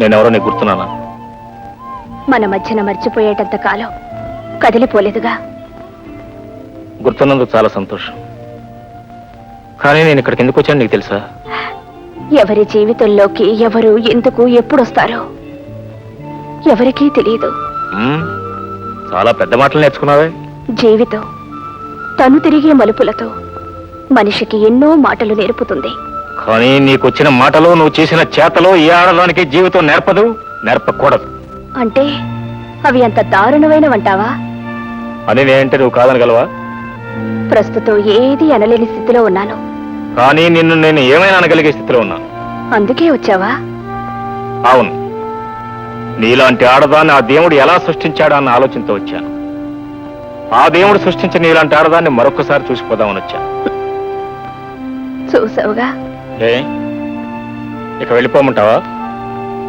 నేనెవరో నీకు గుర్తున్నానా? మన మధ్యన మర్చిపోయేటంత కాలం కదిలిపోలేదుగా. గుర్తున్నందుకు చాలా సంతోషం. కానీ నేను ఇక్కడికి ఎందుకు వచ్చాను నీకు తెలుసా? ఎవరి జీవితంలోకి ఎవరు ఎందుకు ఎప్పుడొస్తారో ఎవరికీ తెలియదు. చాలా పెద్ద మాటలు నేర్చుకున్నావే. జీవితం తను తిరిగే మలుపులతో మనిషికి ఎన్నో మాటలు నేర్పుతుంది. కానీ నీకొచ్చిన మాటలో నువ్వు చేసిన చేతలో ఏ ఆడదానికి జీవితం నేర్పదు, నేర్పకూడదు. అంటే అవి అంత దారుణమైనవంటావా? అని నేనంటే నువ్వు కాదనగలవా? ప్రస్తుతం ఏది అనలేని స్థితిలో ఉన్నాను. కానీ నిన్ను నేను ఏమైనా అనగలిగే స్థితిలో ఉన్నాను. అందుకే వచ్చావా? అవును, నీలాంటి ఆడదాన్ని ఆ దేవుడు ఎలా సృష్టించాడా అన్న ఆలోచనతో వచ్చాను. ఆ దేవుడు సృష్టించిన నీలాంటి ఆడదాన్ని మరొకసారి చూసిపోదామని వచ్చాను. చూసావుగా. ఇక వెళ్ళిపోమంటావా?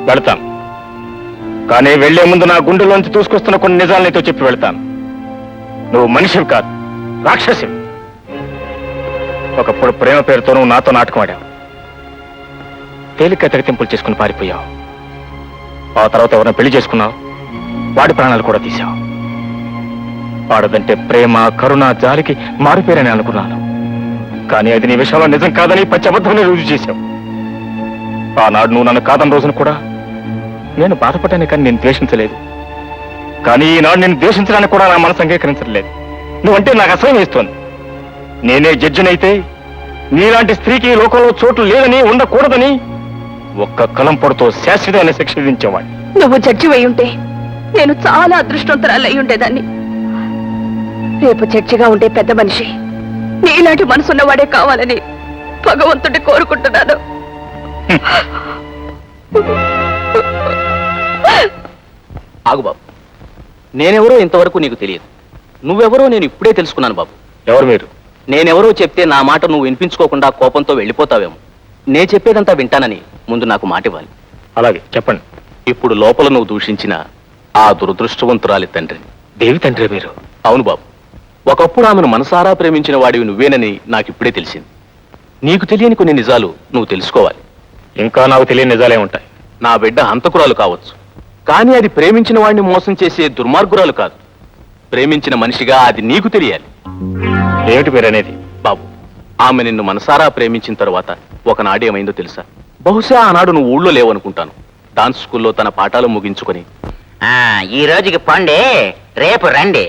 వెళతాను. కానీ వెళ్లే ముందు నా గుండెలోంచి తీసుకొస్తున్న కొన్ని నిజాలు నీతో చెప్పి వెళ్తాను. నువ్వు మనిషివి కాదు, రాక్షసివి. ఒకప్పుడు ప్రేమ పేరుతో నువ్వు నాతో నాటకం ఆడావు. తేలిక తెగతింపులు చేసుకుని పారిపోయావు. ఆ తర్వాత ఎవరిని పెళ్లి చేసుకున్నావు, వాడి ప్రాణాలు కూడా తీశావు. ఆడదంటే ప్రేమ, కరుణ, జాలికి మారిపోయారని అనుకున్నాను. కానీ అది నీ విషయంలో నిజం కాదని పచ్చి అబద్ధమని రుజువు చేశావు. ఆనాడు నువ్వు నన్ను కాదని రోజును కూడా నేను బాధపడ్డాను, కానీ నేను ద్వేషించలేదు. కానీ ఈనాడు నేను ద్వేషించడానికి కూడా నా మనసు అంగీకరించలేదు. నువ్వంటే నాకు అసహ్యం వేస్తోంది. నేనే జడ్జినైతే నీలాంటి స్త్రీకి ఈ లోకంలో చోటు లేదని, ఉండకూడదని ఒక్క కలంపొడితో శాశ్వతమైన శిక్ష విధించేవాడిని. నువ్వు జడ్జి అయి ఉంటే నేను చాలా అదృష్టవంతురాలు అయి ఉండేదాన్ని. రేపు జడ్జిగా ఉండే పెద్ద మనిషి నీలాంటి మనసున్నవాడే కావాలని భగవంతుడి కోరుకుంటున్నాను. ఆగు బాబు, నేనెవరో ఇంతవరకు నీకు తెలియదు. నువ్వెవరో నేను ఇప్పుడే తెలుసుకున్నాను బాబు. ఎవరు మీరు? నేనెవరో చెప్తే నా మాట నువ్వు వినిపించుకోకుండా కోపంతో వెళ్ళిపోతావేమో. నే చెప్పేదంతా వింటానని ముందు నాకు మాట ఇవ్వాలి. అలాగే చెప్పండి. ఇప్పుడు లోపల నువ్వు దూషించిన ఆ దురదృష్టవంతురాలి తండ్రి. దేవి తండ్రి మీరు? అవును బాబు. ఒకప్పుడు ఆమెను మనసారా ప్రేమించిన వాడివి నువ్వేనని నాకిప్పుడే తెలిసింది. నీకు తెలియని కొన్ని నిజాలు నువ్వు తెలుసుకోవాలి. ఇంకా నాకు తెలియని నిజాలే ఉంటాయి. నా బిడ్డ హంతకురాలు కావచ్చు, కానీ అది ప్రేమించిన వాడిని మోసం చేసే దుర్మార్గురాలు కాదు. ప్రేమించిన మనిషిగా అది నీకు తెలియాలి. ఏమిటి మీరు అనేది? బాబు, ఆమె నిన్ను మనసారా ప్రేమించిన తరువాత ఒకనాడు ఏమైందో తెలుసా? బహుశా ఆనాడు నువ్వు ఊళ్ళో లేవనుకుంటాను. డాన్స్ స్కూల్లో తన పాఠాలు ముగించుకొని ఈ రోజుకి పండి, రేపు రండి,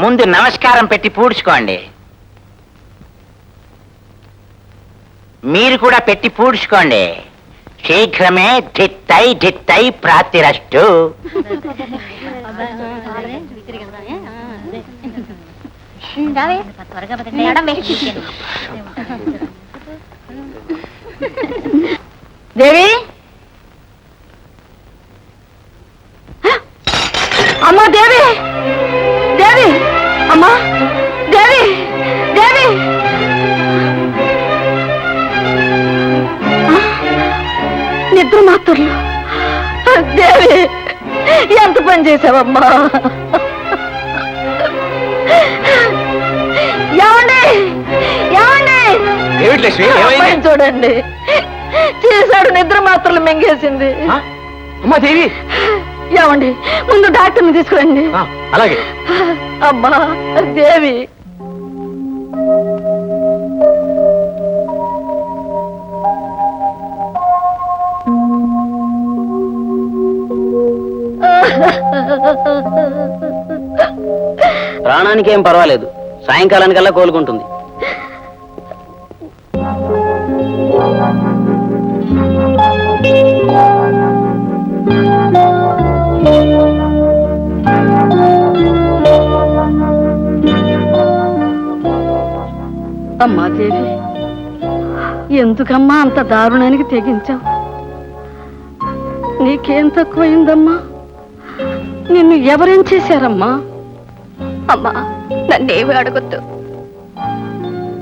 ముందు నమస్కారం పెట్టి పూడ్చుకోండి. మీరు కూడా పెట్టి పూడ్చుకోండి. శీఘ్రమే ధిత్తై ధిత్తై ప్రాప్తిరస్తు. దేవి, అమ్మా దేవి, దేవి, అమ్మా దేవి, దేవి, నిద్ర మాత్రలు. దేవి, ఎంత పని చేసావమ్మా? ఏమండి, ఏమండి, చూడండి, చేశాడు, నిద్ర మాత్రలు మింగేసింది. అమ్మా దేవి, ఏమండి, ముందు డాక్టర్ని తీసుకురండి. అలాగే. అమ్మా దేవి. ప్రాణానికేం పర్వాలేదు, సాయంకాలానికల్లా కోలుకుంటుంది. అమ్మా దేవి, ఎందుకమ్మా అంత దారుణానికి తెగించావు? నీకేం తక్కువైందమ్మా? నిన్ను ఎవరేం చేశారమ్మా? అమ్మా, నన్నేమి అడగొద్దు.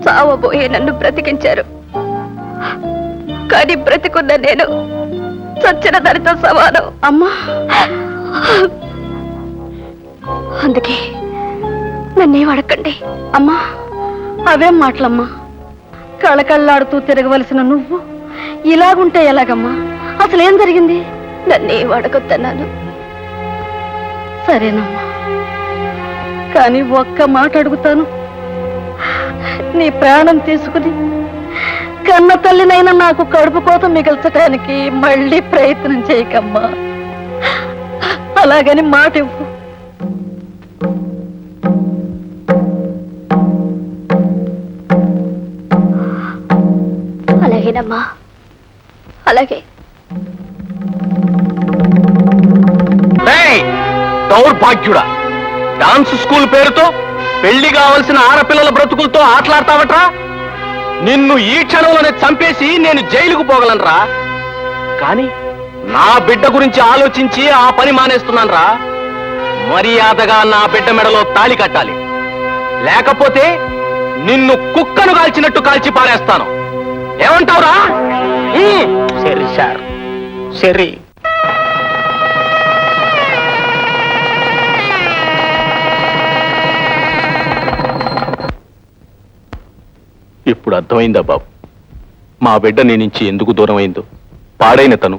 చావబోయే నన్ను బ్రతికించారు. కానీ బ్రతికున్న నేను చచ్చిన దానితో సమానం అమ్మా. అందుకే నన్నేం అడగండి అమ్మా. అవేం మాటలమ్మా? కళకళ్ళాడుతూ తిరగవలసిన నువ్వు ఇలాగుంటే ఎలాగమ్మా? అసలేం జరిగింది? నన్నేం అడగొద్దన్నాను. సరేనమ్మా, కానీ ఒక్క మాట అడుగుతాను. నీ ప్రాణం తీసుకుని కన్న తల్లినైనా నాకు కడుపు కోత మిగల్చడానికి మళ్ళీ ప్రయత్నం చేయకమ్మా. అలాగని మాట ఇవ్వు. అలాగేనమ్మా, అలాగే. దౌర్భాగ్యుడా, డాన్స్ స్కూల్ పేరుతో పెళ్లి కావలసిన ఆడపిల్లల బ్రతుకులతో ఆటలాడతావట్రా? నిన్ను ఈ క్షణంలోనే చంపేసి నేను జైలుకు పోగలనరా. కానీ నా బిడ్డ గురించి ఆలోచించి ఆ పని మానేస్తున్నానరా. మర్యాదగా నా బిడ్డ మెడలో తాళి కట్టాలి, లేకపోతే నిన్ను కుక్కను కాల్చినట్టు కాల్చి పారేస్తాను. ఏమంటావురా? సరే సార్, సరే. ఇప్పుడు అర్థమైందా బాబు, మా బిడ్డ నీ నుంచి ఎందుకు దూరం అయిందో? పాడైన తను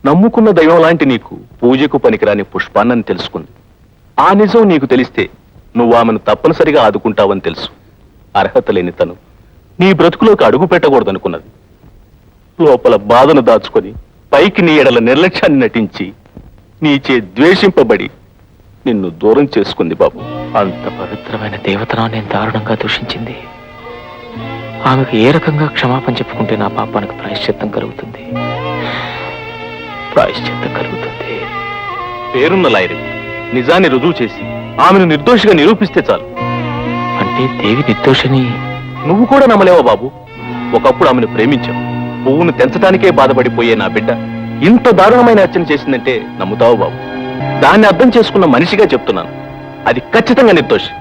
నమ్ముకున్న దైవం లాంటి నీకు పూజకు పనికిరాని పుష్పాన్నని తెలుసుకుంది. ఆ నిజం నీకు తెలిస్తే నువ్వు ఆమెను తప్పనిసరిగా ఆదుకుంటావని తెలుసు. అర్హత లేని తను నీ బ్రతుకులోకి అడుగు పెట్టకూడదనుకున్నది. లోపల బాధను దాచుకొని పైకి నీ ఎడల నిర్లక్ష్యాన్ని నటించి నీచే ద్వేషింపబడి నిన్ను దూరం చేసుకుంది బాబు. అంత పవిత్రమైన దేవతను నేను దారుణంగా దూషించింది. ఆమెకు ఏ రకంగా క్షమాపణ చెప్పుకుంటే నా పాపానికి ప్రాయశ్చిత్తం కలుగుతుంది? పేరున్న లాయరు నిజాన్ని రుజువు చేసి ఆమెను నిర్దోషిగా నిరూపిస్తే చాలు. అంటే దేవి నిర్దోషిని నువ్వు కూడా నమ్మలేవా బాబు? ఒకప్పుడు ఆమెను ప్రేమించావు. పువ్వును తెంచడానికే బాధపడిపోయే నా బిడ్డ ఇంత దారుణమైన హత్యను చేసిందంటే నమ్ముతావు బాబు? దాన్ని అర్థం చేసుకున్న మనిషిగా చెప్తున్నాను, అది ఖచ్చితంగా నిర్దోషి.